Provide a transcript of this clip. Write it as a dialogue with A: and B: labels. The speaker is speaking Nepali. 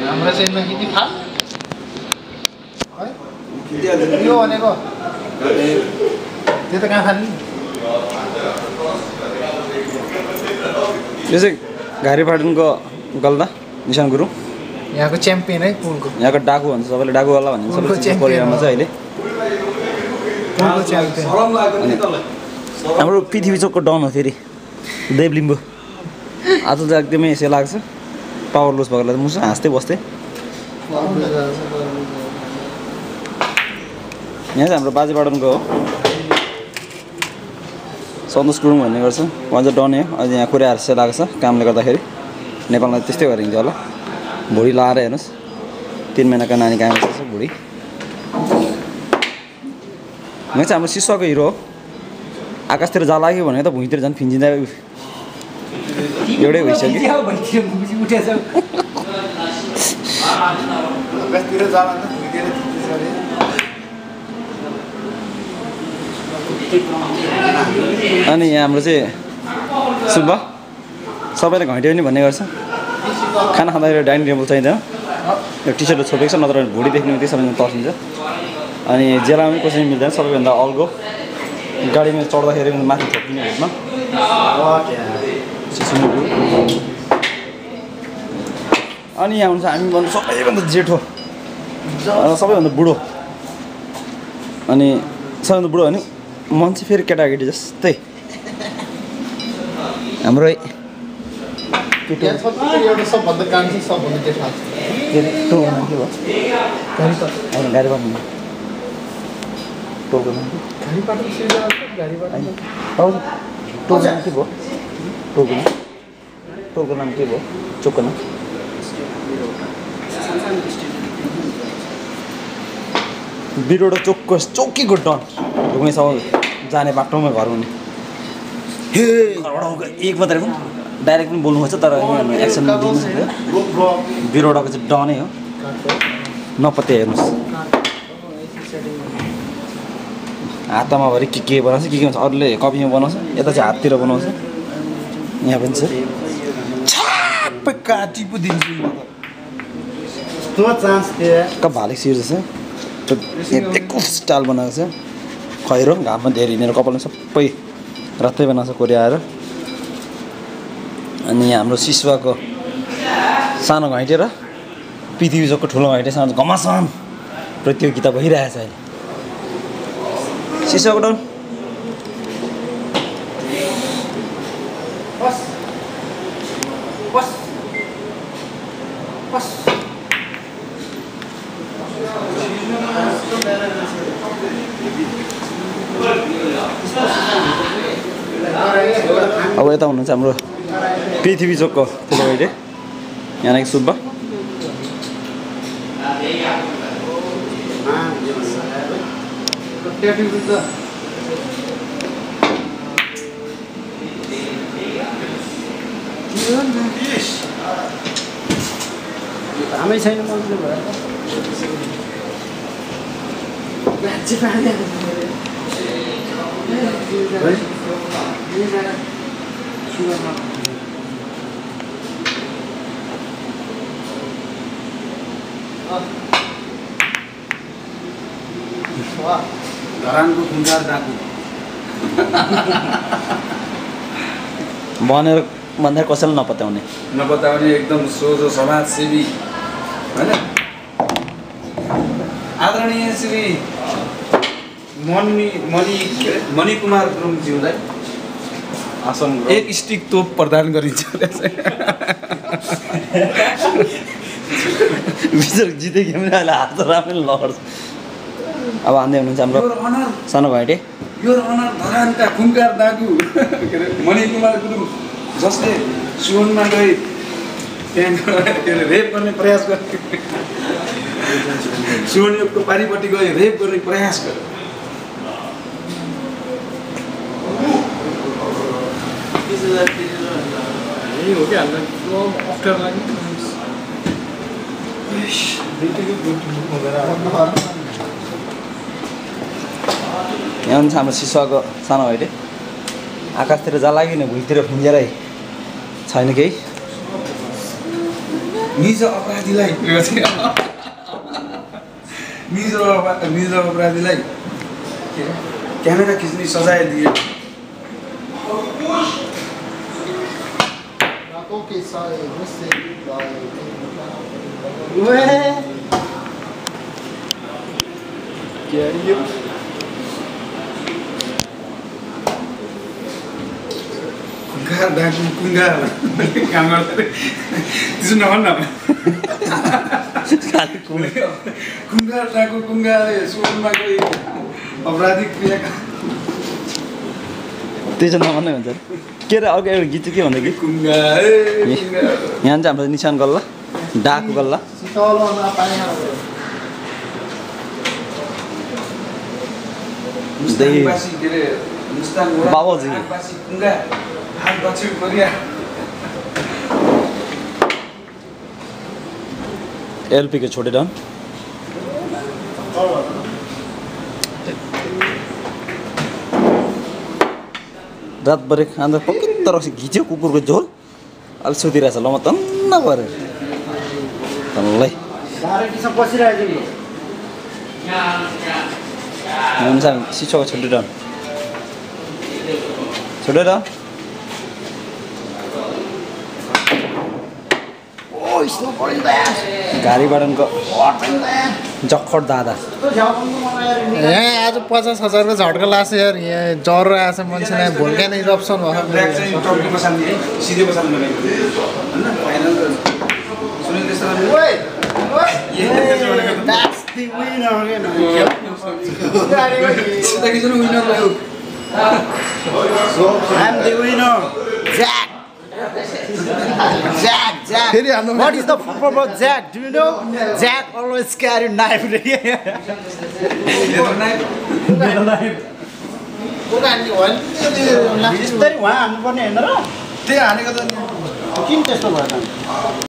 A: हाम्रो चाहिँ नकिति फाल है यो भनेको त्यो त कहाँ फाल्ने
B: यो चाहिँ घारीपाटनको गल्दा निशान गुरुङ
A: यहाँको च्याम्पियन है पुलको
B: यहाँको डाकु भन्छ सबैले डाकु गल्ला भन्छ सबैले कोरियामा चाहिँ अहिले
A: पुलको च्याम्पियन
B: हाम्रो पृथ्वी चोकको डन हो फेरि देव लिम्बू आज चाहिँ एकदमै यसो लाग्छ पावर लुज भएकोलाई मुसा हाँस्दै बस्थेँ यहाँ चाहिँ हाम्रो बाजेपाटनको हो सन्तोष गुरुङ भन्ने गर्छ उहाँ चाहिँ डनै हो अहिले यहाँ कोरिया हार्से लाग्छ कामले गर्दाखेरि नेपालमा त्यस्तै गरिन्छ होला भुँडी लाएर हेर्नुहोस् 3 महिनाको नानी काम गर्छ भुँडी यहाँ चाहिँ हाम्रो शिष्यको हिरो हो आकाशतिर जा लाग्यो भने त भुइँतिर झन् फिन्जिँदा एउटै भइसक्यो अनि यहाँ हाम्रो चाहिँ सुब्बा सबैले घैँटे पनि भन्ने गर्छ खाना खाँदाखेरि डाइनिङ टेबल चाहिँदैन यो टी सर्टले छोपेको छ नत्र भुँडी देख्ने बित्तिकै सबैजना तर्सिन्छ अनि जेलामा पनि कसैले मिल्दैन सबैभन्दा अल्गो गाडीमा चढ्दाखेरि माथि थोकिने हुँदैन अनि यहाँ हुन्छ हामी भन्नु सबैभन्दा जेठो सबैभन्दा बुढो अनि सबैभन्दा बुढो भने मान्छे फेरि केटाकेटी जस्तै हाम्रो
A: सबभन्दा कान्छी सबभन्दा जेठो
B: गाडी पार्नु टोलको नाम टोलको नाम के भयो टोलको नाम के भयो चोकको नाम बिरोडा चौकीको डन ढुङ्गैसम्म जाने बाटोमा घर हुने हे एक मात्रै डाइरेक्ट पनि बोल्नु खोज्छ तर एक्सन दिनु सक्यो बिरोडाको चाहिँ डनै हो नपत्ते हेर्नुहोस् हातमा भरि के बनाउँछ के भन्छ अरूले कपीमा बनाउँछ यता चाहिँ हाततिर बनाउँछ यहाँ पनि छ छाप्पै काटी पो दिन्छु म त
A: चान्स थियो
B: भालेको सिर जस्तो एकको स्टाइल बनाएको छ खैरो घाममा धेरै हिँडेर कपालमा सबै रातै बनाएको छ कोरिया आएर अनि यहाँ हाम्रो शिशुवाको सानो घैँटे र पृथ्वी चोकको ठुलो घैँटेसँग घमासान प्रतियोगिता भइरहेछ अहिले शिशुवाको डन अब यता हुनुहुन्छ हाम्रो पृथ्वी चोकको ठुलो घैँटे यहाँनिर सुब्बा
A: हामै छैन मन्दिर
C: धरानको खुङ्गार डाकु
B: भनेर कसैले नपत्याउने
C: एकदम सोझो समाजसेवी होइन आदरणीय श्री मणिकुमार गुरुङज्यूलाई
B: आसन
C: एक स्टिक तोप प्रदान गरिन्छ
B: जिते कि पनि अहिले हात राम्रै लड्छ अब हान्दै हुनुहुन्छ हाम्रो सानो घैँटे
C: यो अनर धरानका खुङ्कार डाकु मणिकुमार गुरुङ जसले सुवनमा गई त्यहाँ रेप गर्ने प्रयास गरे सुवर्णयुगको पारिपट्टि गए रेप गर्ने प्रयास गरे
B: यहाँ हुन्छ हाम्रो शिशुवाको सानो घैँटे आकाशतिर जा लाग्यो नि भुइँतिर फिन्जेरै छैन केही
C: निज अपराधीलाई निज अपराधीलाई क्यामेरा खिच्ने सजाय दिए कुङ्गा डाकु कुङ्गा काम गर्दै त्यसो नभन्न कुङ्गा डाकु कुङ्गा सुरुमा कोही अपराधिक क्रिया
B: त्यसो नभन्नै हुन्छ के अरे अर्को एउटा गीत चाहिँ के भन्दा कि
C: कुङ्गा
B: यहाँ चाहिँ हाम्रो निशान गल्ला डाकु गल्ला
C: मुस्ताङवासी के अरे मुस्ताङ
B: बाबुजी
C: कुङ्गा हात दक्षिण कोरिया
B: एलपी के छोटे डाउन रातभरि खाँदा पक्कै रक्सी घिच्यो कुकुरको झोल अलिक सुतिरहेछ ल म तन्न गरेर तल्लै हुन्छ सिसोको छोटे डाउन छोटे डाउन गाडी बाडनको जक्खड दादा
A: यहाँ आज 50,000 को झट्का लाग्छ यार यहाँ ज्वरो आएछ मान्छेलाई भोल्क्यान इरप्सन
C: ब्ल्याक चाहिँ टप्पी बसाल्ने है सिधै बसाल्नु भनेको हैन फाइनल सुनिल त्यसलाई
A: That's the winner again. I'm the winner. Jack. Jack. What is the football about Jack? Do you know? Jack always carry knife.
D: बिस्तारै उहाँ हान्नुपर्ने होइन र
A: त्यही हानेको त
D: किन त्यस्तो भयो त